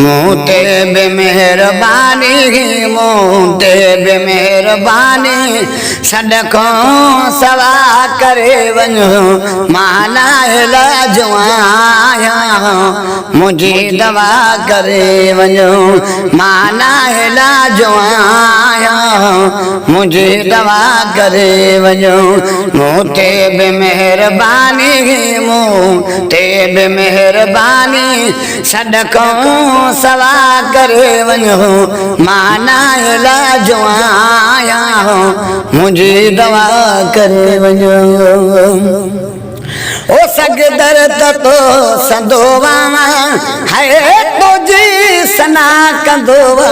मूते बेमेहरबानी मूते बेमेहरबानी सदको सवा करे वञो माना लाजवाया मुझी दवा करे वञो माना लाजवाया मुझी दवा करे वञो मूते बेमेहरबानी मूते बेमेहरबानी सदको सवा करे वञो माना लाजवाया मुझे दवा करे वञो ओ सगदर तो संदोवा है तुझी सना कंदोवा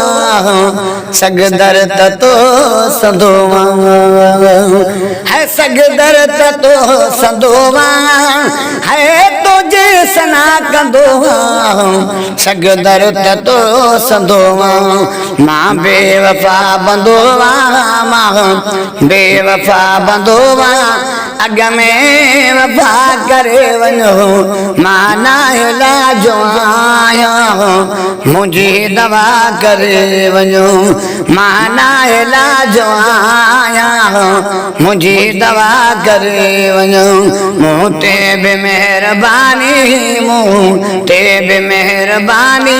सगदर तो संदोवा है सगदर तो संदोवा है तुझी सना कंदोवा सगदर तो संदोवा मां बेवफा बंदोवा मां बेवफा बंदोवा अग में वफा करे वञो माना लाजवाया मुझी दवा करे वञो माना लाजवाया मुझी दवा करे वञो मूते बेमेहरबानी मूते बेमेहरबानी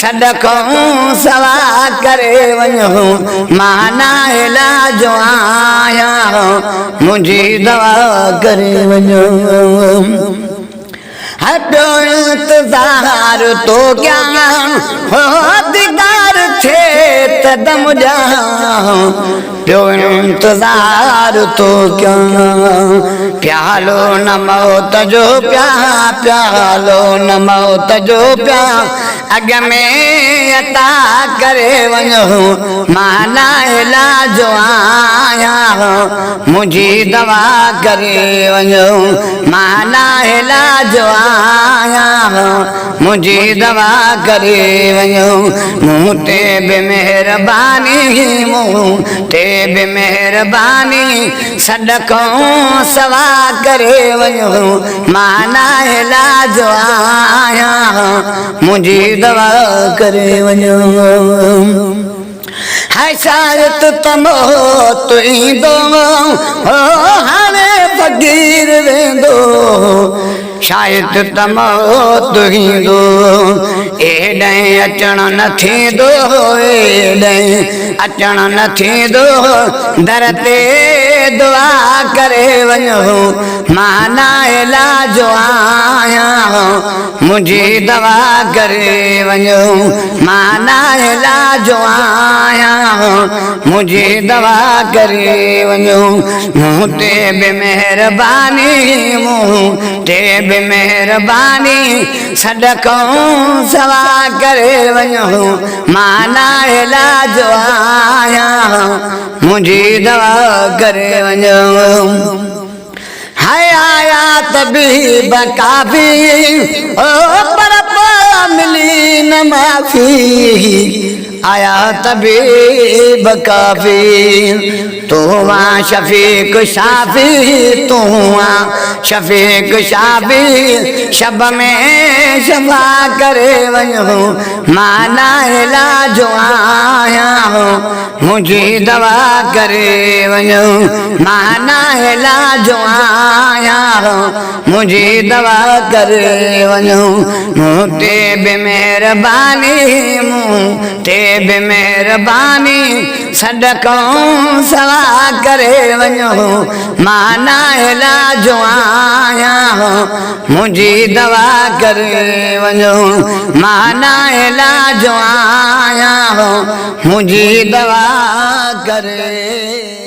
सदको सवा करे वञो माना लाजवाया मुझी दवा करे वञो हटो इंतजार तो क्या हो दीदार थे तदम जा प्यो इंतजार तो क्या प्यालो न मौत जो प्यालो न मौत जो अग में अता करे वञो माना लाजवाया मुझी दवा करे वञो माना लाजवाया मुझी दवा करे वञो मूते बेमेहरबानी मूते बेमेहरबानी सदको सवा करे वञो माना लाजवाया मुझी दवा करे वञो है शायद तमो तुई दो हो हाणे फकीर वेंदो शायद तमो तुई दो एॾे अचण न थींदो एॾे अचण न थींदो दर ते दुआ करे वञो माना लाजवाया मुझी दवा करे वञो माना लाजवाया मुझी दवा करे वञो मूते बेमेहरबानी मूते बेमेहरबानी सदको सवा करे वञो माना लाजवाया मुझी दवा करे वञो हाय आया तबीब काफी ओ पर मिली न माफी आया तबीब काफी तू वहाँ शफीक शाफी तू वहाँ शफीक शाफी शब में शफा करे वञो माना लाजवाया मुझी दवा करे वञो माना लाजवाया मुझी दवा करे वञो मूते बेमेहरबानी मूते बेमेहरबानी सदको सवा करे वञो माना लाजवाया मुझी दवा करे वञो माना लाजवाया मुझी दवा करे